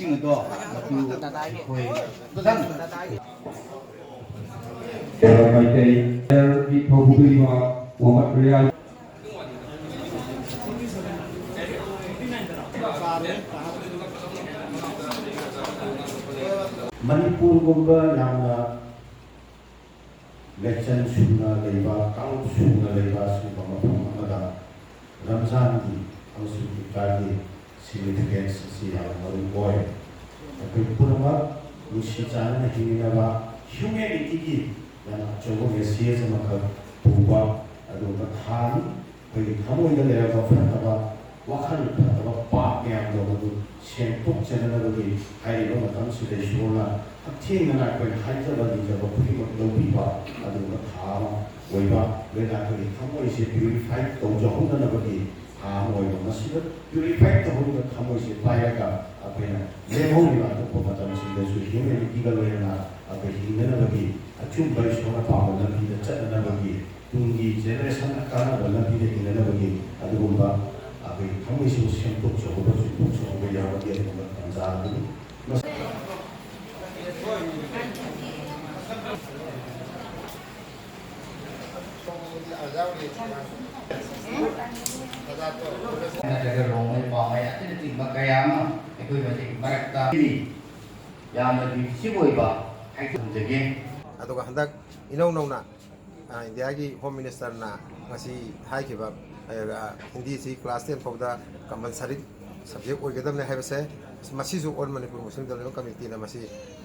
ꯁꯤꯡꯗꯣ ꯑꯩꯈꯣꯏ ꯈꯤꯇꯪ ꯃꯩꯇꯩꯒꯤ ꯊꯧꯕꯨꯔꯤꯕ ꯃꯣꯍꯃꯠ ꯔꯤꯌꯥꯖ ꯃꯅꯤꯄꯨꯔꯒꯨꯝꯕ ꯌꯥꯝꯅ ꯂꯦꯛꯆꯟ ꯁꯨꯅ ꯂꯩꯕ ꯀꯥꯡꯂꯨꯞ ꯁꯨꯅ ꯂꯩꯕ ꯑꯁꯤꯒꯨꯝꯕ ꯃꯐꯝ ꯑꯃꯗ ꯔꯝꯖꯥꯟꯒꯤ ꯑꯃꯁꯨꯡ ꯏꯐꯇꯥꯔꯒꯤ ꯁꯤꯒꯅꯤꯐꯤꯀꯦꯟꯁ ꯑꯁꯤ ꯌꯥꯝꯅ ꯃꯔꯨ ꯑꯣꯏ ꯑꯩꯈꯣꯏ ꯄꯨꯝꯅꯃꯛ ꯅꯨꯡꯁꯤ ꯆꯥꯟꯅꯅ ꯍꯤꯡꯃꯤꯟꯅꯕ ꯍ꯭ꯌꯨꯃꯦꯅꯤꯇꯤꯒꯤ ꯌꯥꯝꯅ ꯑꯆꯧꯕ ꯃꯦꯁꯦꯖ ꯑꯃꯈꯛ ꯄꯨꯕ ꯑꯗꯨꯒ ꯊꯥꯅꯤ ꯑꯩꯈꯣꯏꯒꯤ ꯊꯃꯣꯏꯗ ꯂꯩꯔꯕ ꯐꯠꯇꯕ ꯋꯥꯈꯜ ꯐꯠꯇꯕ ꯄꯥꯞ ꯃꯌꯥꯝꯗꯣ ꯃꯗꯨ ꯁꯦꯡꯗꯣꯛꯆꯅꯅꯕꯒꯤ ꯍꯥꯏꯔꯤꯕ ꯃꯇꯝꯁꯤꯗ ꯏꯁꯣꯔꯅ ꯍꯛꯊꯦꯡꯅꯅ ꯑꯩꯈꯣꯏꯅ ꯍꯥꯏꯖꯕ ꯅꯤꯖꯕ ꯈꯨꯗꯤꯡꯃꯛ ꯂꯧꯕꯤꯕ ꯑꯗꯨꯒ ꯊꯥ ꯑꯃ ꯑꯣꯏꯕ ꯂꯣꯏꯅ ꯑꯩꯈꯣꯏꯒꯤ ꯊꯃꯣꯏꯁꯦ ꯄ꯭ꯌꯨꯔꯤꯐꯥꯏ ꯇꯧꯖꯍꯧꯅꯅꯕꯒꯤ ꯊꯥ ꯑꯃ ꯑꯣꯏꯕ ꯃꯁꯤꯗ ꯄ꯭ꯌꯨꯔꯤꯐꯥꯏ ꯇꯧꯍꯧꯔꯤꯕ ꯊꯃꯣꯏꯁꯦ ꯄꯥꯏꯔꯒ ꯑꯩꯈꯣꯏꯅ ꯂꯦꯝꯍꯧꯔꯤꯕ ꯑꯇꯣꯞꯄ ꯃꯇꯝꯁꯤꯡꯗꯁꯨ ꯍ꯭ꯌꯨꯃꯦꯅꯤꯇꯤꯒ ꯂꯣꯏꯅꯅ ꯑꯩꯈꯣꯏ ꯍꯤꯡꯅꯅꯕꯒꯤ ꯑꯆꯨꯝꯕ ꯏꯁꯣꯔꯅ ꯄꯥꯝꯕ ꯂꯝꯕꯤꯗ ꯆꯠꯅꯅꯕꯒꯤ ꯇꯨꯡꯒꯤ ꯖꯦꯅꯦꯔꯦꯁꯟꯅ ꯀꯥꯟꯅꯕ ꯂꯝꯕꯤꯗ ꯍꯤꯡꯅꯅꯕꯒꯤ ꯑꯗꯨꯒꯨꯝꯕ ꯑꯩꯈꯣꯏ ꯊꯃꯣꯏꯁꯤꯕꯨ ꯁꯦꯝꯗꯣꯛꯆꯍꯧꯕ ꯆꯨꯝꯊꯣꯛꯆꯍꯧꯕ ꯌꯥꯕꯒꯤ ꯑꯗꯨꯒꯨꯝꯕ ꯇꯥꯟꯖꯥ ꯑꯗꯨꯅꯤ ꯅꯠꯇ꯭ꯔꯒ ꯔꯣꯡꯃꯩ ꯄꯥꯎꯃꯩ ꯑꯇꯩꯅꯆꯤꯡꯕ ꯀꯌꯥ ꯑꯃ ꯑꯩꯈꯣꯏ ꯃꯁꯤꯒꯤ ꯃꯔꯛꯇ ꯌꯥꯝꯅ ꯗꯤꯐꯤꯁꯤꯞ ꯑꯣꯏꯕ ꯍꯥꯏꯖꯒꯦ ꯑꯗꯨꯒ ꯍꯟꯗꯛ ꯏꯅꯧ ꯅꯧꯅ ꯏꯟꯗꯤꯌꯥꯒꯤ ꯍꯣꯝ ꯃꯤꯅꯤꯁꯇꯔꯅ ꯉꯁꯤ ꯍꯥꯏꯈꯤꯕ ꯍꯤꯟꯗꯤꯁꯤ ꯀ꯭ꯂꯥꯁ 10 ꯐꯥꯎꯗ ꯀꯝꯄꯜꯁꯔꯤ ꯁꯕꯖꯦꯛ ꯑꯣꯏꯒꯗꯕꯅꯤ ꯍꯥꯏꯕꯁꯦ ꯃꯁꯤꯁꯨ ꯑꯣꯜ ꯃꯅꯤꯄꯨꯔ ꯃꯨꯁꯂꯤꯝ ꯗꯦꯕꯂꯞꯃꯦꯟ ꯀꯃꯤꯇꯤꯅ ꯃꯁꯤ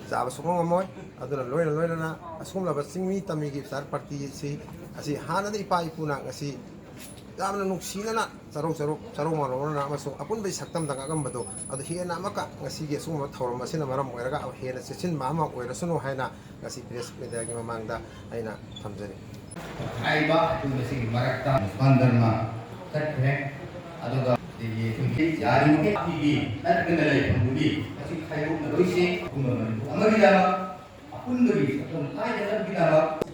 ꯆꯥꯕ ꯁꯨꯡꯉꯝ ꯉꯝꯃꯣꯏ ꯑꯗꯨꯅ ꯂꯣꯏꯅꯅ ꯑꯁꯨꯝꯂꯕ ꯆꯤꯡꯃꯤ ꯇꯝꯃꯤꯒꯤ ꯏꯐꯇꯥꯔ ꯄꯥꯔꯇꯤꯁꯤ ꯑꯁꯤ ꯍꯥꯟꯅꯗ ꯏꯄꯥ ꯏꯄꯨꯅ ꯉꯁꯤ ꯌꯥꯝꯅ ꯅꯨꯡꯁꯤꯅꯅ ꯆꯔꯧ ꯃꯥꯟꯅꯧꯅꯅ ꯑꯃꯁꯨꯡ ꯑꯄꯨꯟꯕꯒꯤ ꯁꯛꯇꯝꯗ ꯉꯥꯡꯉꯝꯕꯗꯣ ꯑꯗꯨ ꯍꯦꯟꯅ ꯑꯃꯛꯀ ꯉꯁꯤꯒꯤ ꯑꯁꯤꯒꯨꯝꯕ ꯊꯧꯔꯝ ꯑꯁꯤꯅ ꯃꯔꯝ ꯑꯣꯏꯔꯒ ꯍꯦꯟꯅ ꯆꯦꯠꯁꯤꯟꯕ ꯑꯃ ꯑꯣꯏꯔꯁꯅꯨ ꯍꯥꯏꯅ ꯉꯁꯤ ꯄ꯭ꯔꯦꯁ ꯃꯤꯗꯤꯌꯥꯒꯤ ꯃꯃꯥꯡꯗ ꯑꯩꯅ ꯊꯝꯖꯔꯤ ꯍꯥꯏꯔꯤꯕ ꯑꯩꯈꯣꯏ ꯃꯁꯤꯒꯤ ꯃꯔꯛꯇ ꯃꯨꯁꯜꯃꯥꯟ ꯙꯔꯃ ꯆꯠꯈ꯭ꯔꯦ ꯑꯗꯨꯒ ꯑꯩꯈꯣꯏꯒꯤ ꯌꯥꯔꯤꯃꯈꯩ ꯑꯩꯒꯤ ꯅꯠꯇ꯭ꯔꯒꯅ ꯂꯩꯐꯝꯗꯨꯒꯤ ꯃꯁꯤ ꯈꯥꯏꯗꯣꯛꯅꯔꯣꯏꯁꯤ ꯑꯄꯨꯟꯕ ꯃꯅꯤꯄꯨꯔ ꯑꯃꯒꯤꯗꯃꯛ ꯑꯄꯨꯟꯕꯒꯤ ꯁꯛꯇꯝ ꯀꯥꯏꯗꯅꯕꯒꯤꯗꯃꯛ